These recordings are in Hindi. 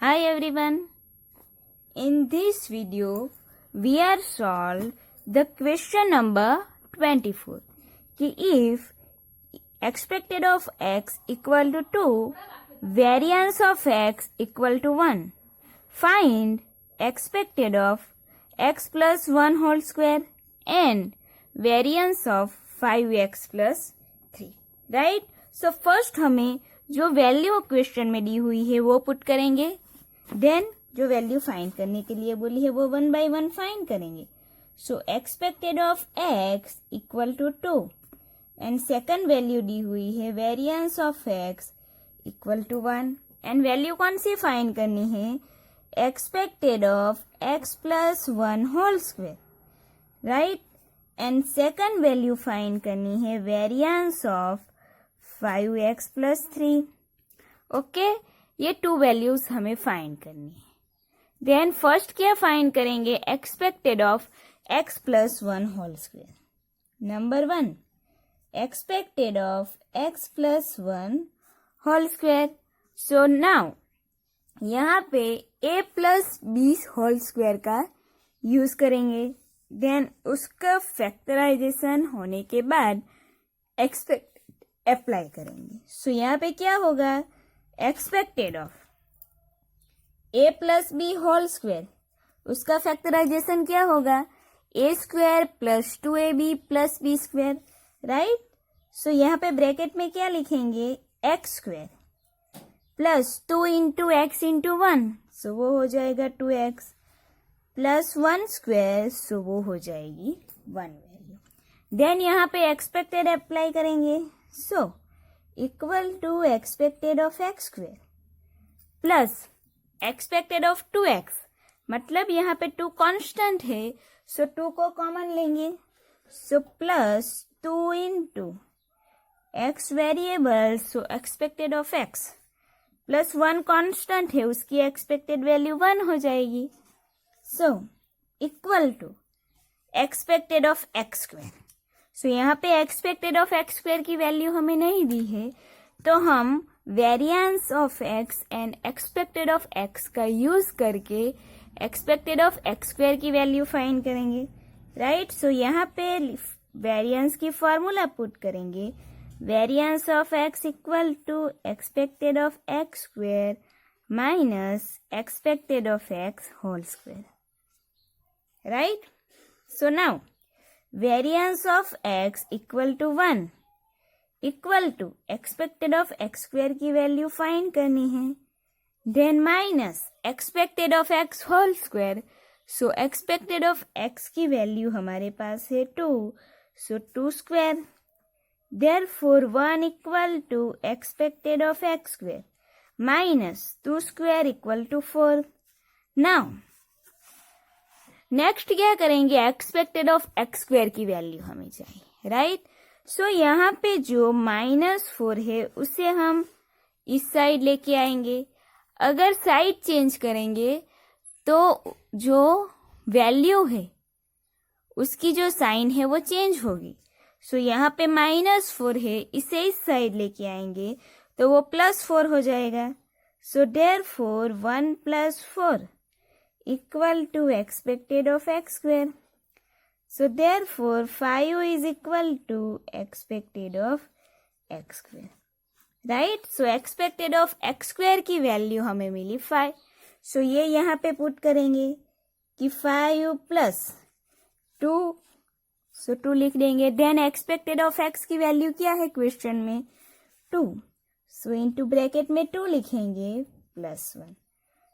Hi everyone. In this video, we are solve the question number 24. कि if expected of x equal to 2, variance of x equal to 1, find expected of x plus 1 whole square and variance of 5x plus 3. Right? So first हमें जो वैल्यू क्वेश्चन में दी हुई है वो पुट करेंगे, देन जो वैल्यू फाइंड करने के लिए बोली है वो 1 by 1 फाइंड करेंगे. So expected of x equal to 2 and second value दी हुई है variance of x equal to 1 and value कौन सी फाइंड करनी है, expected of x plus 1 whole square, right. And second value find करनी है variance of 5x plus 3. Okay, ये टू वैल्यूज हमें फाइंड करनी है. देन फर्स्ट क्या फाइंड करेंगे, expected of x plus 1 whole square. Number 1, expected of x plus 1 whole square. So now यहाँ पे a plus b whole square का यूज करेंगे. देन उसका फैक्टराइजेशन होने के बाद एक्सपेक्ट अप्लाई करेंगे. सो यहाँ पे क्या होगा, expected of a plus B whole square, उसका फैक्टराइजेशन क्या होगा, a square plus 2ab plus B square, right. So यहाँ पे ब्रैकेट में क्या लिखेंगे, x square plus 2 into X into 1, so वो हो जाएगा 2x प्लस 1 स्क्वायर, सो वो हो जाएगी 1 वैल्यू. देन यहाँ पे एक्सपेक्टेड अप्लाई करेंगे. So equal to expected of x square plus expected of 2x, मतलब यहाँ पे 2 कांस्टेंट है, सो 2 को कॉमन लेंगे. So plus 2 into X variable, so expected of x plus 1 constant है, उसकी एक्सपेक्टेड वैल्यू 1 हो जाएगी. So equal to expected of x square. So यहाँ पे एक्सपेक्टेड ऑफ एक्स स्क्वायर की वैल्यू हमें नहीं दी है, तो हम variance of X and expected of X का यूज करके एक्सपेक्टेड ऑफ एक्स स्क्वायर की वैल्यू फाइंड करेंगे, राइट. सो यहाँ पे वेरिएंस की फॉर्मूला पुट करेंगे, variance of x equal to expected of x square minus expected of x whole square, right. So now variance of x equal to 1 equal to expected of x square की वैल्यू फाइंड करनी है, then minus expected of x whole square. So expected of x की वैल्यू हमारे पास है 2, so 2 square. Therefore 1 equal to expected of x square minus 2 square equal to 4. Now next क्या करेंगे, एक्सपेक्टेड ऑफ एक्स स्क्वायर की वैल्यू हमें चाहिए, राइट. सो यहाँ पे जो -4 है उसे हम इस साइड लेके आएंगे. अगर साइड चेंज करेंगे तो जो वैल्यू है उसकी जो साइन है वो चेंज होगी. सो यहाँ पे -4 है, इसे इस साइड लेके आएंगे तो वो +4 हो जाएगा. So therefore 1 + 4 equal to expected of x square. So therefore 5 is equal to expected of x square, right. So expected of x square की वैल्यू हमें मिली 5. So ये यहाँ पे पुट करेंगे कि 5 प्लस 2, सो 2 लिख देंगे. देन एक्सपेक्टेड ऑफ x की वैल्यू क्या है क्वेश्चन में, 2, सो इनटू ब्रैकेट में 2 लिखेंगे plus 1.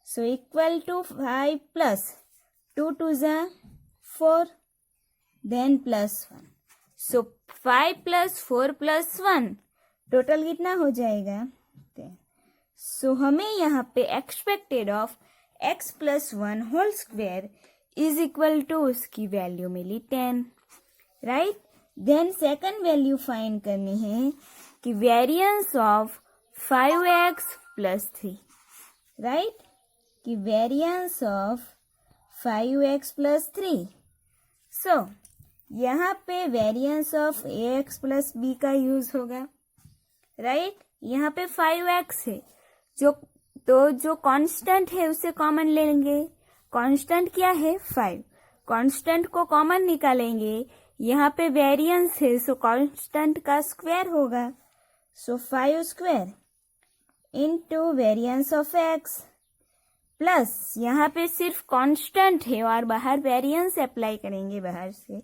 So equal to 5 plus 2 to the 4, then plus 1. So 5 plus 4 plus 1, total कितना हो जाएगा 10. So हमें यहाँ पे expected of x plus 1 whole square is equal to उसकी वैल्यू मिली 10, right. Then second value find करनी है कि variance of 5x plus 3, right, कि variance of 5x plus 3. So यहाँ पे variance of ax plus b का यूज होगा, राइट. यहाँ पे 5x है, जो तो जो कांस्टेंट है उसे कॉमन लेंगे। कांस्टेंट क्या है? 5। कांस्टेंट को कॉमन निकालेंगे, यहाँ पे वेरिएंस है सो कांस्टेंट का स्क्वायर होगा, सो 5 square into variance of x plus यहाँ पे सिर्फ कांस्टेंट है और बाहर वेरिएंस अप्लाई करेंगे बाहर से,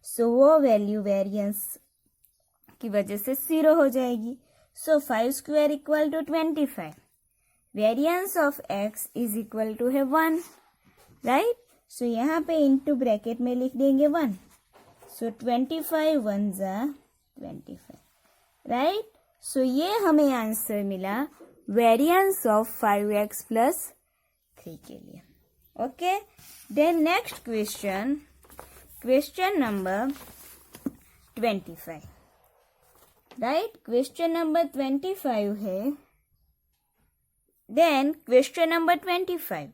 सो वो वैल्यू वेरिएंस की वजह से 0 हो जाएगी। So 5 square equal to 25। Variance of x is equal to है 1, राइट। सो यहाँ पे इंटू ब्रैकेट में लिख देंगे 1, सो 25 1 जा 25, राइट। सो ये हमें आंसर मिला वेरिएंस ऑफ 5x प्लस 3 के लिए। Okay, then next question, question number 25, right. Question number 25 है, then question number 25,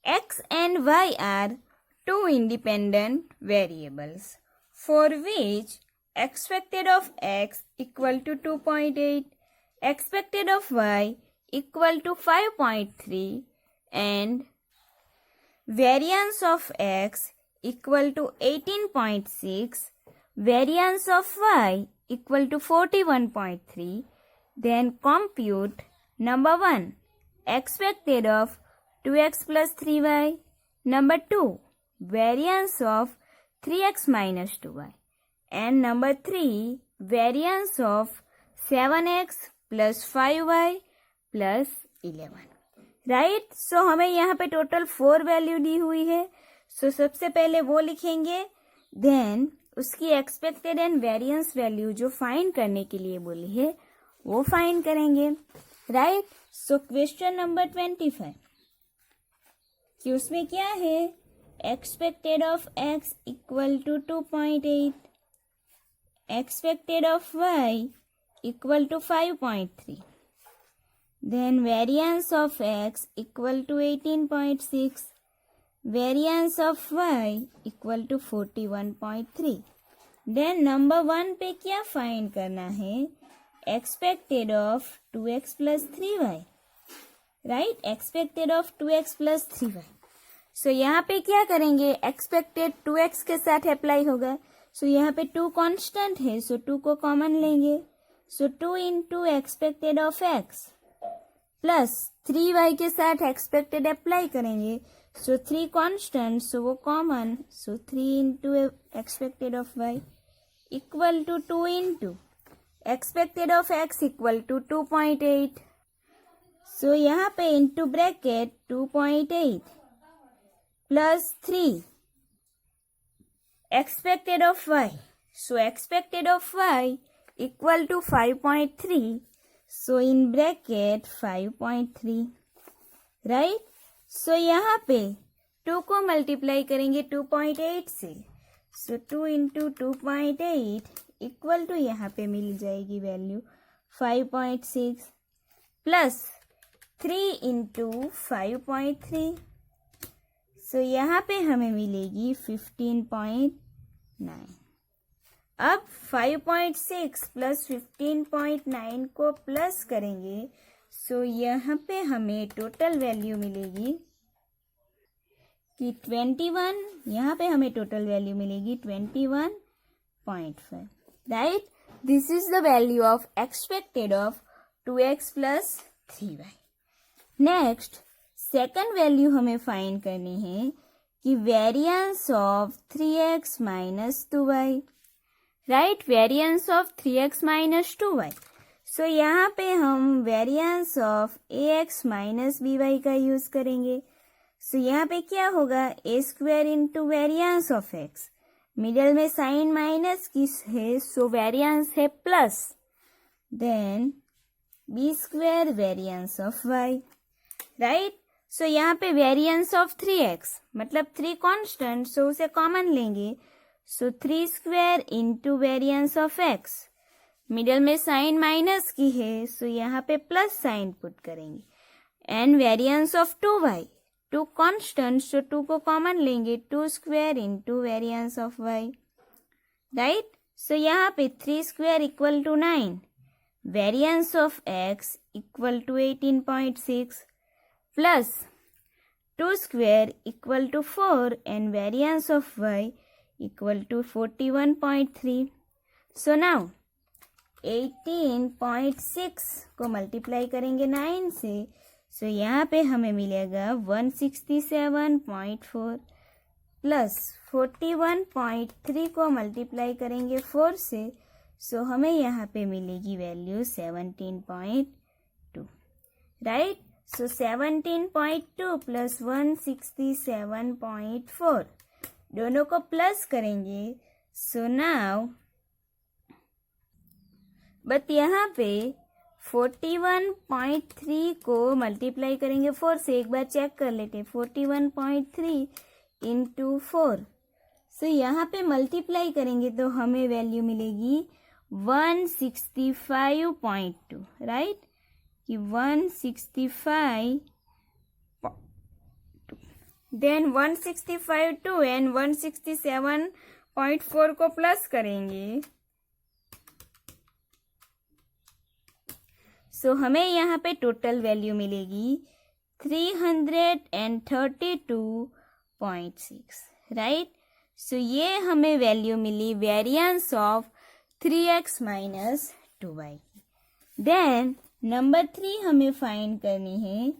x and y are two independent variables for which expected of x equal to 2.8, expected of y equal to 5.3 and variance of x equal to 18.6, variance of y equal to 41.3, then compute number 1, expected of 2x plus 3y, number 2, variance of 3x minus 2y, and number 3, variance of 7x plus 5y plus 11, right. So हमें यहाँ पे टोटल 4 वैल्यू दी हुई है, सो सबसे पहले वो लिखेंगे, देन उसकी एक्सपेक्टेड एंड वेरिएंस वैल्यू जो फाइंड करने के लिए बोली है वो फाइंड करेंगे, राइट। सो क्वेश्चन नंबर 25 कि उसमें क्या है, expected of x equal to 2.8, expected of y equal to 5.3, then variance of x equal to 18.6, variance of y equal to 41.3, then number 1 पे क्या फाइंड करना है, expected of 2x plus 3y, right, expected of 2x plus 3y। so यहाँ पे क्या करेंगे, expected 2x के साथ अप्लाई होगा, so यहाँ पे 2 कांस्टेंट है, so 2 को कॉमन लेंगे, so 2 into expected of x plus 3y के साथ एक्सपेक्टेड अप्लाई करेंगे, सो 3 कांस्टेंट, सो वो common, so 3 into expected of y equal to 2 into expected of x equal to 2.8, so यहाँ पे into bracket 2.8 plus 3 expected of y, so expected of y equal to 5.3, so in bracket 5.3, right। so यहाँ पे 2 को मल्टीप्लाई करेंगे 2.8 से, so 2 into 2.8 इक्वल टू यहाँ पे मिल जाएगी वैल्यू 5.6 प्लस 3 into 5.3, so यहाँ पे हमें मिलेगी 15.9। अब 5.6 प्लस 15.9 को प्लस करेंगे, सो यहाँ पे हमें टोटल वैल्यू मिलेगी कि 21, यहाँ पे हमें टोटल वैल्यू मिलेगी 21.5, right. This is the value of expected of 2x plus 3y। Next second value हमें फाइंड करनी है कि variance of 3x minus 2y, right, variance of 3x minus 2y। सो यहाँ पे हम variance of ax minus by का यूज करेंगे, सो यहाँ पे क्या होगा, a square into variance of x, middle में साइन माइनस की है, सो वेरिएंस है plus, then b square variance of y, right. So यहाँ पे वेरिएंस ऑफ 3x मतलब 3 कांस्टेंट, सो उसे कॉमन लेंगे, so 3 square into variance of x, middle में साइन माइनस की है, सो यहाँ पे प्लस साइन पुट करेंगे, and variance of 2y, 2 constant, so 2 को कॉमन लेंगे, 2 square into variance of y, right. So यहाँ पे 3 square equal to 9, variance of x equal to 18.6, plus 2 square equal to 4 and variance of y equal to 41.3. So now 18.6 को मल्टीप्लाई करेंगे 9 से, सो यहाँ पे हमें मिलेगा 167.4 प्लस 41.3 को मल्टीप्लाई करेंगे 4 से, सो हमें यहाँ पे मिलेगी वैल्यू 17.2, राइट। सो 17.2 प्लस 167.4 दोनों को प्लस करेंगे, सो नाउ बट यहाँ पे 41.3 को मल्टीप्लाई करेंगे 4 से, एक बार चेक कर लेते, 41.3 इंटू 4, सो यहाँ पे मल्टीप्लाई करेंगे तो हमें वैल्यू मिलेगी 165.2, राइट, कि 165, देन 165.2 एंड 167.4 को प्लस करेंगे, सो हमें यहाँ पे टोटल वैल्यू मिलेगी 332.6, राइट। सो ये हमें वैल्यू मिली variance of 3x minus 2y। Then number 3 हमें फाइंड करनी है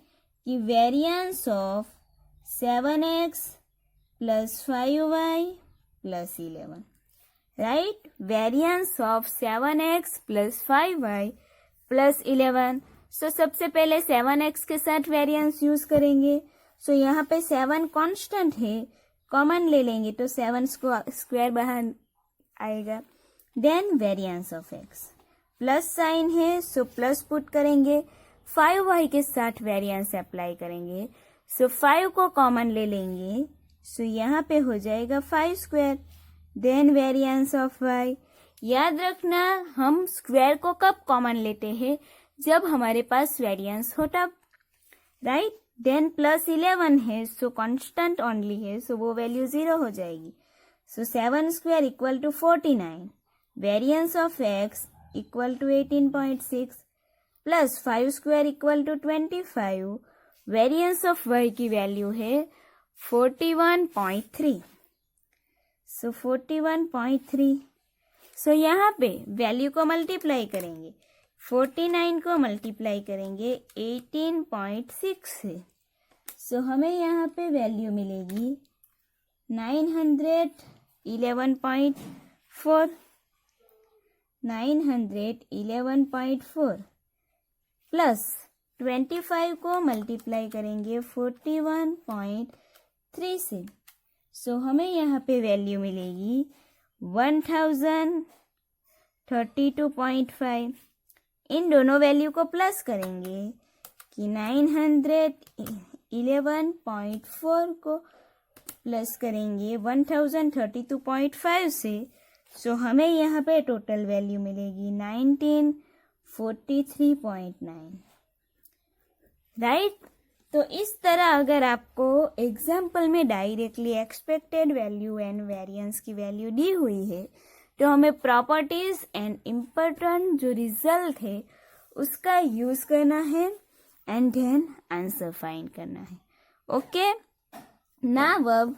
कि variance of 7x plus 5y plus 11, right. Variance of 7x plus 5y plus 11, so सबसे पहले 7x के साथ वेरिएंस यूज करेंगे, सो यहाँ पे 7 कांस्टेंट है, कॉमन ले लेंगे तो 7 स्क्वायर बाहर आएगा। Then variance of x, plus sign है सो प्लस पुट करेंगे, 5y के साथ वेरिएंस अप्लाई करेंगे, सो 5 को कॉमन ले लेंगे, सो यहाँ पे हो जाएगा 5 square. Then variance of y, याद रखना हम स्क्वायर को कब कॉमन लेते हैं, जब हमारे पास वेरिएंस हो तब, राइट। देन प्लस 11 है सो कांस्टेंट ओनली है, सो वो वैल्यू 0 हो जाएगी, so 7 square equal to 49, variance of x equal to 18.6 plus 5 square equal to 25, variance of y की वैल्यू है 41.3, सो 41.3, सो यहाँ पे वैल्यू को मल्टीप्लाई करेंगे, 49 को मल्टीप्लाई करेंगे 18.6 से, सो हमें यहाँ पे वैल्यू मिलेगी 911.4 प्लस 25 को मल्टीप्लाई करेंगे 41.3 से, सो हमें यहाँ पे वैल्यू मिलेगी 1032.5। इन दोनों वैल्यू को प्लस करेंगे कि 911.4 को प्लस करेंगे 1032.5 से, सो हमें यहाँ पे टोटल वैल्यू मिलेगी 1943.9, राइट। तो इस तरह अगर आपको एग्जाम्पल में directly expected value and variance की वैल्यू दी हुई है, तो हमें प्रॉपर्टीज एंड इम्पोर्टेंट जो रिजल्ट है उसका यूज करना है एंड देन आंसर फाइंड करना है। ओके, नाउ अब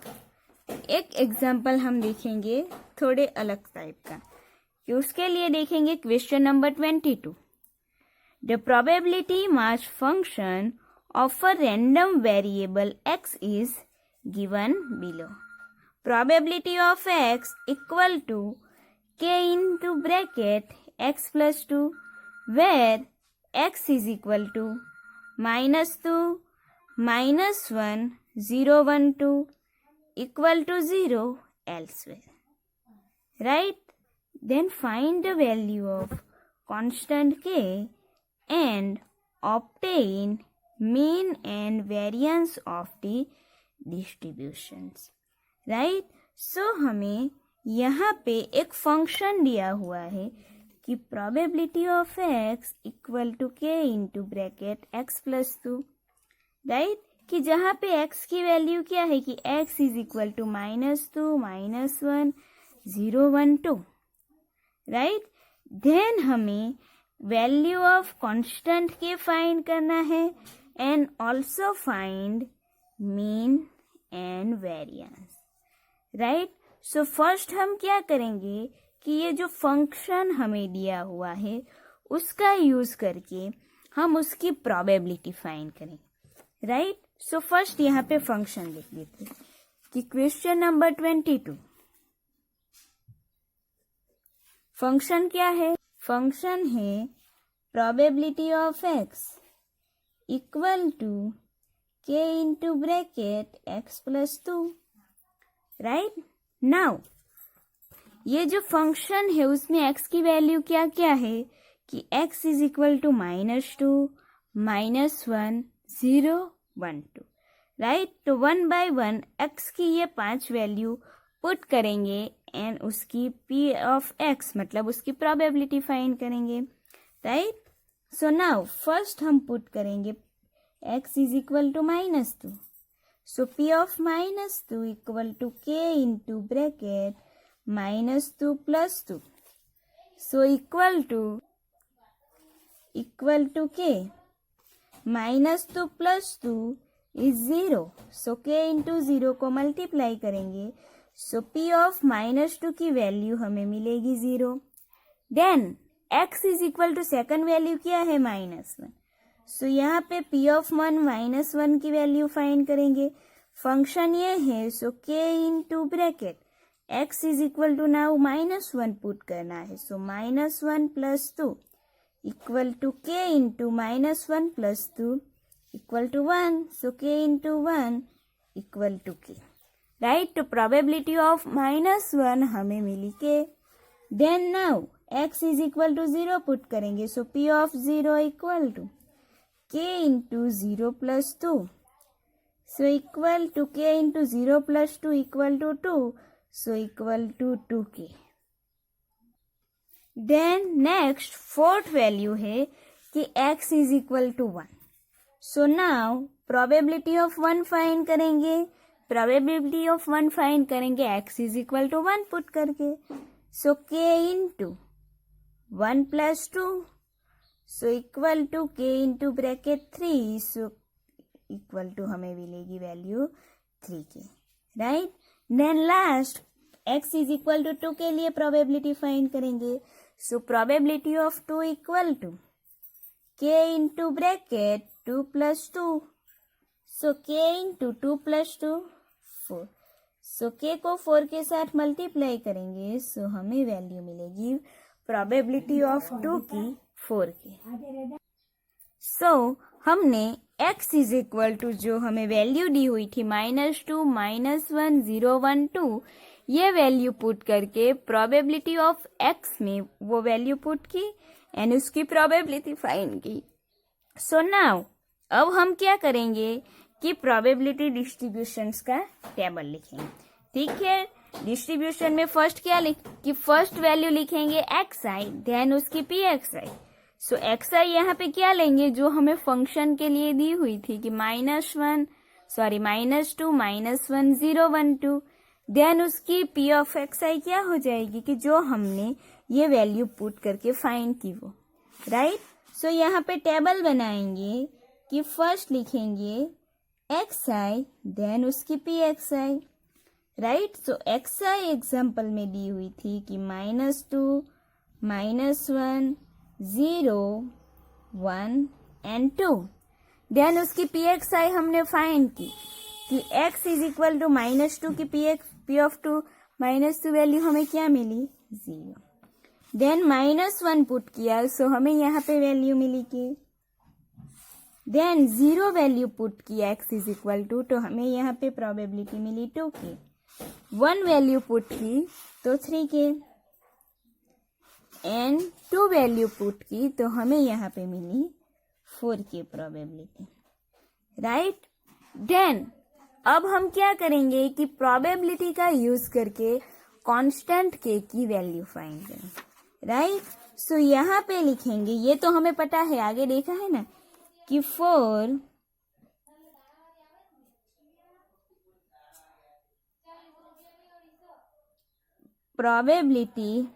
एक एग्जाम्पल हम देखेंगे थोड़े अलग टाइप का, कि उसके लिए देखेंगे question number 22। The probability mass function of a random variable x is given below. Probability of x equal to k into bracket x plus 2, where x is equal to -2, -1, 0, 1, 2 equal to 0 elsewhere. Right? Then find the value of constant k and obtain mean and variance of the distributions, right? So हमें यहाँ पे एक फंक्शन दिया हुआ है कि probability of x equal to k into bracket x plus 2, right? कि जहाँ पे x की वैल्यू क्या है कि x is equal to -2, -1, 0, 1, 2, right? Then हमें वैल्यू ऑफ कांस्टेंट के फाइंड करना है and also find mean and variance. Right, so first हम क्या करेंगे कि ये जो फंक्शन हमें दिया हुआ है उसका यूज करके हम उसकी प्रोबेबिलिटी फाइंड करेंगे. राइट, सो फर्स्ट यहाँ पे फंक्शन लिख देते हैं कि क्वेश्चन नंबर 22. फंक्शन क्या है? फंक्शन है probability of x equal to K into bracket X plus 2. Right, now ये जो फंक्शन है उसमें x की वैल्यू क्या क्या है कि x is equal to -2, -1, 0, 1, 2. Right, तो 1 by 1 x की ये 5 वैल्यू पुट करेंगे एंड उसकी p ऑफ x मतलब उसकी प्रोबेबिलिटी फाइंड करेंगे. राइट, सो नाउ फर्स्ट हम पुट करेंगे x is equal to -2. So p of -2 equal to k into bracket -2 plus 2. So equal to k. -2 plus 2 is 0. So k into 0 को मल्टीप्लाई करेंगे. So p of -2 की वैल्यू हमें मिलेगी 0. Then x is equal to second value क्या है? -1. सो यहाँ पे p ऑफ 1 -1 की वैल्यू फाइंड करेंगे. फंक्शन ये है, so k into bracket x is equal to now -1 put करना है. So -1 plus 2 equal to k into -1 plus 2 equal to 1. So k into 1 equal to k. Right, तो प्रोबेबिलिटी ऑफ -1 हमें मिली k. Then now x is equal to 0 put करेंगे. So p of 0 equal to k into 0 plus 2. So equal to k into 0 plus 2 equal to 2. So equal to 2k. Then next fourth value है कि x is equal to 1. So now probability of 1 find करेंगे. Probability of 1 find करेंगे x is equal to 1 put करके. So k into 1 plus 2. So equal to k into bracket 3. So equal to हमें मिलेगी value 3k. Right, then last x is equal to 2 के लिए प्रोबेबिलिटी फाइंड करेंगे. So probability of 2 equal to k into bracket 2 plus 2. So k into 2 plus 2 4. So k को 4 के साथ मल्टीप्लाई करेंगे. सो हमें वैल्यू मिलेगी प्रोबेबिलिटी ऑफ 2 की 4k. सो हमने x इज इक्वल टू जो हमें वैल्यू दी हुई थी -2, -1, 0, 1, 2 ये वैल्यू पुट करके प्रोबेबिलिटी ऑफ x में वो वैल्यू पुट की एंड उसकी प्रोबेबिलिटी फाइंड की. सो नाउ अब हम क्या करेंगे कि प्रोबेबिलिटी डिस्ट्रीब्यूशंस का टेबल लिखेंगे. ठीक है, डिस्ट्रीब्यूशन में फर्स्ट क्या कि फर्स्ट वैल्यू लिखेंगे xi, देन उसकी pxi. सो xi यहाँ पे क्या लेंगे जो हमें फंक्शन के लिए दी हुई थी कि -2, -1, 0, 1, 2. देन उसकी p ऑफ xi क्या हो जाएगी कि जो हमने ये वैल्यू पुट करके फाइंड की वो. राइट, सो यहाँ पे टेबल बनाएंगे कि फर्स्ट लिखेंगे xi, देन उसकी pxi. राइट, सो xi एग्जाम्पल में दी हुई थी कि -2, -1, 0, 1 एंड 2. देन उसकी pxi हमने फाइंड की कि x इज इक्वल टू -2 की p ऑफ 2 -2 वैल्यू हमें क्या मिली? 0. देन -1 पुट किया. सो हमें यहाँ पे वैल्यू मिली कि देन 0 वैल्यू पुट किया x इज इक्वल टू, तो हमें यहाँ पे प्रोबेबिलिटी मिली 2k. 1 वैल्यू पुट की तो 3k एंड 2 वैल्यू पुट की तो हमें यहाँ पे मिली 4k प्रोबेबिलिटी. राइट, देन अब हम क्या करेंगे कि प्रोबेबिलिटी का यूज करके कांस्टेंट k की वैल्यू फाइंड करेंगे. राइट, सो यहाँ पे लिखेंगे, ये तो हमें पता है, आगे देखा है ना कि 4 probability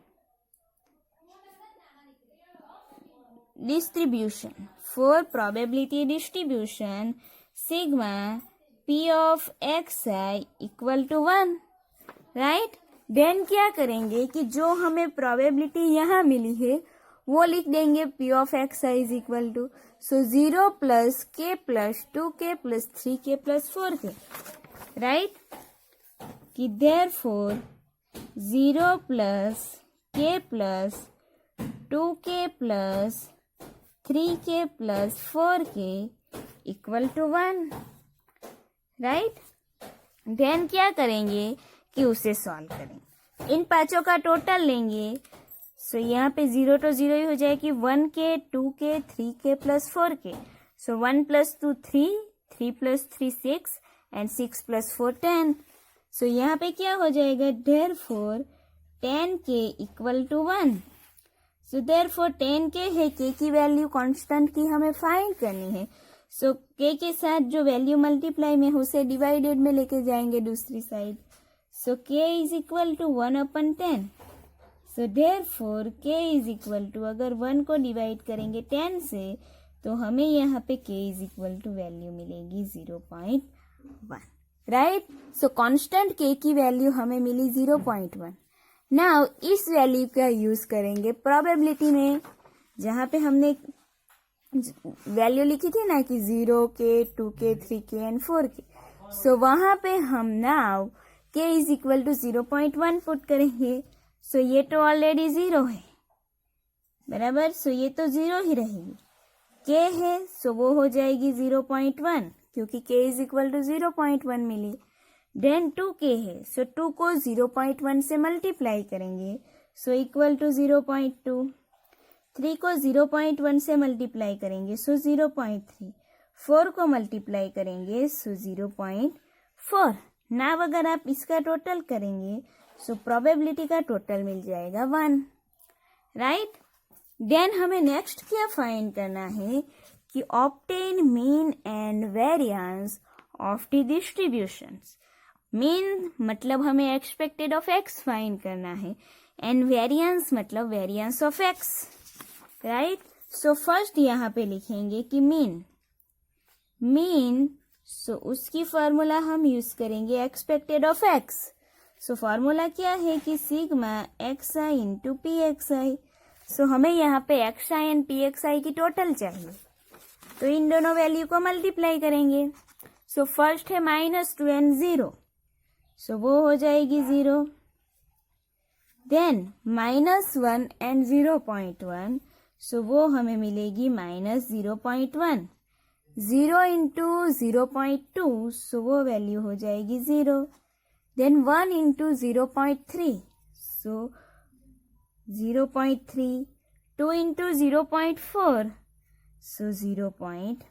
distribution. For probability distribution, sigma p of xi equal to 1. Right? Then क्या करेंगे कि जो हमें probability यहाँ मिली है वो लिख देंगे p of xi is equal to, so 0 plus k plus 2k plus 3k plus 4k. Right? कि therefore 0 plus k plus 2k plus 3k plus 4k equal to 1. Right? Then क्या करेंगे कि उसे सॉल्व करेंगे, इन पांचों का टोटल लेंगे. सो यहाँ पे 0 तो 0 ही हो जाएगी. 1k 2k 3k plus 4k. So 1 plus 2 3, 3 plus 3 6 and 6 plus 4 10. सो यहाँ पे क्या हो जाएगा, therefore 10k equal to 1. So therefore 10k है, k की वैल्यू कांस्टेंट की हमें फाइंड करनी है. सो k के साथ जो वैल्यू मल्टीप्लाई में उसे डिवाइडेड में लेके जाएंगे दूसरी side. So k is equal to 1/10. So therefore k is equal to, अगर 1 को डिवाइड करेंगे 10 से तो हमें यहाँ पे k is equal to value मिलेगी 0.1. राइट? सो कांस्टेंट k की वैल्यू हमें मिली 0.1. नाउ इस वैल्यू का यूज करेंगे प्रोबेबिलिटी में, जहाँ पे हमने वैल्यू लिखी थी ना कि 0k 2k 3k and 4k. सो वहां पे हम now k is equal to 0.1 put करेंगे. सो ये तो ऑलरेडी 0 है, बराबर. सो ये तो 0 ही रहेगी. k है सो वो हो जाएगी 0.1 क्योंकि k इज इक्वल टू 0.1 मिली. देन 2k है, सो 2 को 0.1 से मल्टीप्लाई करेंगे सो इक्वल टू 0.2. 3 को 0.1 से मल्टीप्लाई करेंगे सो 0.3. 4 को मल्टीप्लाई करेंगे सो 0.4. नाउ अगर आप इसका टोटल करेंगे सो प्रोबेबिलिटी का टोटल मिल जाएगा 1. राइट? देन हमें नेक्स्ट क्या फाइंड करना है कि obtain mean and variance of the distributions. Mean मतलब हमें एक्सपेक्टेड ऑफ एक्स फाइंड करना है एंड वेरिएंस मतलब variance of x. Right? So first यहाँ पे लिखेंगे कि मीन सो उसकी फॉर्मूला हम यूज करेंगे expected of X. So formula क्या है कि sigma x I into P x I. So हमें यहाँ पे X I and P x I की टोटल चाहिए, तो इन दोनों वैल्यू को मल्टीप्लाई करेंगे. सो फर्स्ट है -2 एंड 0, सो वो हो जाएगी 0. देन -1 एंड 0.1, सो वो हमें मिलेगी -0.1. 0 इंटू 0.2, सो वो वैल्यू हो जाएगी 0. Then 1 into 0.3, so 0.3. 2 into 0.4, so 0.8.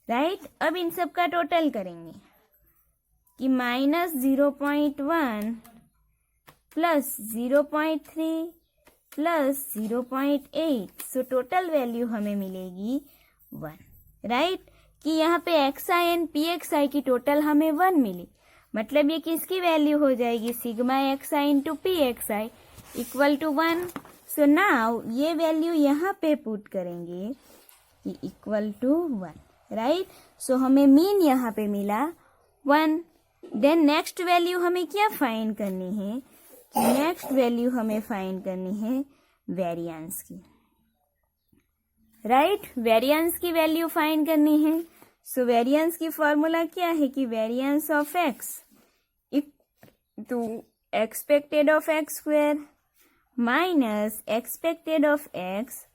Right? अब इन सब का टोटल करेंगे कि -0.1 plus 0.3 plus 0.8, so total value हमें मिलेगी 1. राइट? कि यहाँ पे X I and P x I की टोटल हमें 1 मिली, मतलब ये किसकी वैल्यू हो जाएगी, sigma x I into P x i equal to 1. So now ये वैल्यू यहाँ पे पुट करेंगे कि इक्वल टू 1. राइट? सो हमें मीन यहाँ पे मिला 1. देन नेक्स्ट वैल्यू हमें क्या फाइंड करनी है, नेक्स्ट वैल्यू हमें फाइंड करनी है वेरिएंस की. राइट? वेरिएंस की वैल्यू फाइंड करनी है. सो वेरिएंस की फॉर्मूला क्या है कि variance of x to expected of x square minus expected of x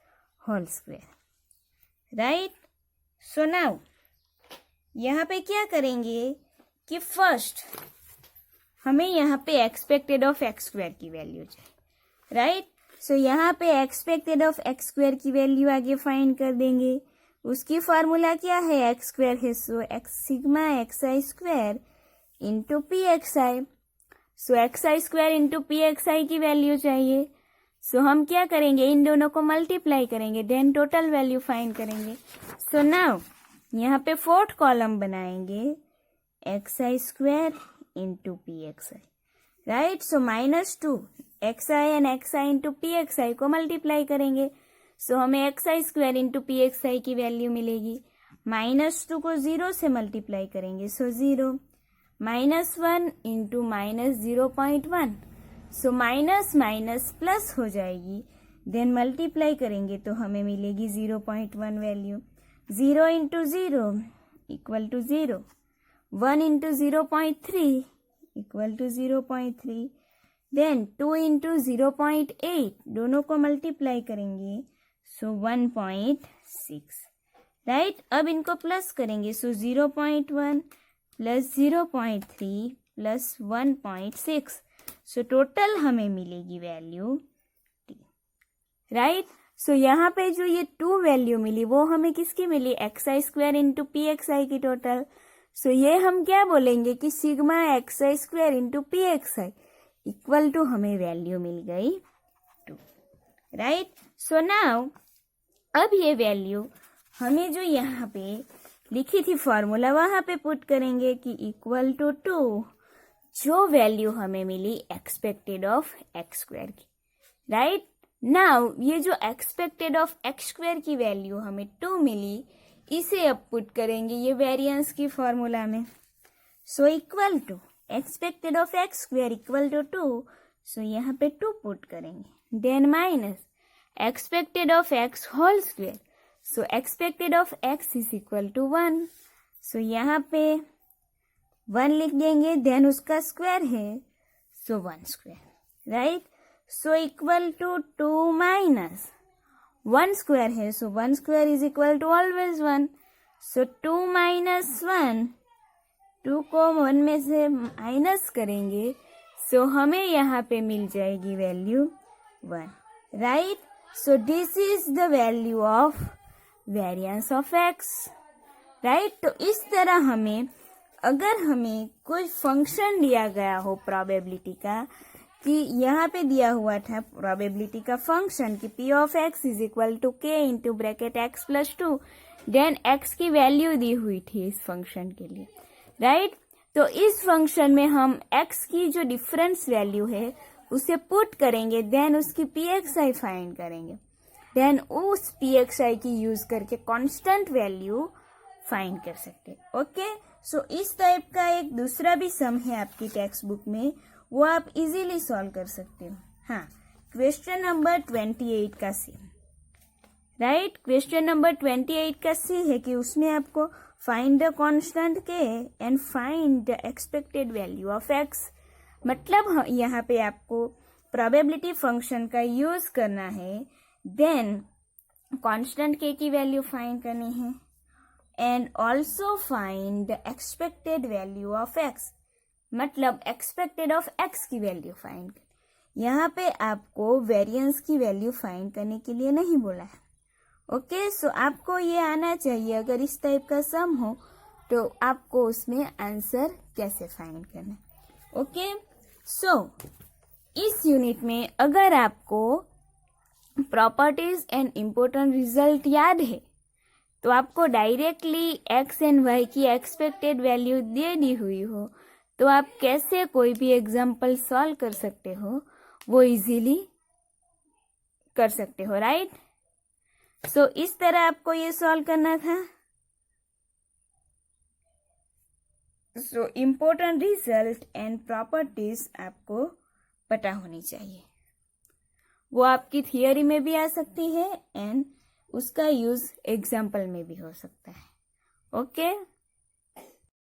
whole square. Right? So now यहाँ पे क्या करेंगे कि फर्स्ट हमें यहाँ पे एक्सपेक्टेड ऑफ एक्स स्क्वायर की वैल्यू चाहिए. राइट? सो यहाँ पे एक्सपेक्टेड ऑफ एक्स स्क्वायर की वैल्यू आगे फाइंड कर देंगे. उसकी फार्मूला क्या है, एक्स स्क्वायर है, सो x sigma x I square into P x I. So x I square into P x I की वैल्यू चाहिए. सो हम क्या करेंगे, इन दोनों को मल्टीप्लाई करेंगे, देन टोटल वैल्यू फाइंड करेंगे. सो नाउ यहाँ पे फोर्थ कॉलम बनाएंगे X I square into P x I. Right? So -2 X I and X I into P x I को मल्टीप्लाई करेंगे. सो हमें xi² इंटू pxi की वैल्यू मिलेगी। -2 को 0 से मल्टीप्लाई करेंगे सो 0, -1 इंटू -0.1 सो माइनस माइनस प्लस हो जाएगी। देन मल्टीप्लाई करेंगे तो हमें मिलेगी 0.1 value. 0 into 0 equal to 0, 1 into 0.3 equal to 0.3, then 2 into 0.8 दोनों को मल्टीप्लाई करेंगे सो 1.6, राइट। अब इनको प्लस करेंगे सो 0.1 प्लस 0.3 प्लस 1.6 सो टोटल हमें मिलेगी वैल्यू t, राइट। सो यहाँ पे जो ये 2 वैल्यू मिली वो हमें किसकी मिली, xi² इंटू pxi की टोटल। सो ये हम क्या बोलेंगे कि sigma xi² into pxi equal to हमें वैल्यू मिल गई 2, राइट। सो नाउ अब ये वैल्यू हमें जो यहाँ पे लिखी थी फॉर्मूला वहां पे पुट करेंगे कि इक्वल टू 2 जो वैल्यू हमें मिली एक्सपेक्टेड ऑफ x² की, राइट। नाउ ये जो एक्सपेक्टेड ऑफ x² की वैल्यू हमें 2 मिली, इसे अब पुट करेंगे ये वेरिएंस की फॉर्मूला में। So equal to expected of x² equal to 2, so यहाँ पे 2 पुट करेंगे। Then minus expected of x whole square, so expected of x is equal to 1, so यहाँ पे 1 लिख देंगे, देन उसका स्क्वायर है so 1², right. So equal to 2 minus 1² है so 1² is equal to always 1, so 2 minus 1, 2 को 1 में से माइनस करेंगे सो हमें यहाँ पे मिल जाएगी value 1, right. So this is the value of variance of x, right. तो इस तरह हमें अगर हमें कोई फंक्शन दिया गया हो प्रोबेबिलिटी का, कि यहाँ पे दिया हुआ था प्रोबेबिलिटी का फंक्शन कि p of x is equal to k into bracket x plus 2, then x की वैल्यू दी हुई थी इस फंक्शन के लिए, राइट। तो इस फंक्शन में हम x की जो डिफरेंस वैल्यू है उसे पुट करेंगे, देन उसकी pxi फाइंड करेंगे, देन उस pxi की यूज करके कांस्टेंट वैल्यू फाइंड कर सकते हैं। ओके, सो इस टाइप का एक दूसरा भी सम है आपकी टेक्स्ट बुक में, वो आप इजीली सॉल्व कर सकते हो। हाँ, क्वेश्चन नंबर 28 का सी, राइट। क्वेश्चन नंबर 28 का सी है कि उसमें आपको find the constant k and find the expected value of x, मतलब यहाँ पे आपको प्रोबेबिलिटी फंक्शन का यूज करना है, देन कांस्टेंट k की वैल्यू फाइंड करनी है and also find the expected value of x, मतलब एक्सपेक्टेड ऑफ x की वैल्यू फाइंड कर। यहाँ पे आपको वेरिएंस की वैल्यू फाइंड करने के लिए नहीं बोला है। ओके, सो आपको ये आना चाहिए, अगर इस टाइप का सम हो तो आपको उसमें आंसर कैसे फाइंड करना है। ओके, सो इस यूनिट में अगर आपको प्रॉपर्टीज एंड इम्पोर्टेंट रिजल्ट याद है तो आपको डायरेक्टली x एंड y की एक्सपेक्टेड वैल्यू दे दी हुई हो तो आप कैसे कोई भी एग्जाम्पल सॉल्व कर सकते हो वो इजीली कर सकते हो, राइट। सो इस तरह आपको ये सॉल्व करना था। So important result and properties आपको पता होनी चाहिए, वो आपकी थियरी में भी आ सकती है एंड उसका यूज एग्जाम्पल में भी हो सकता है। ओके।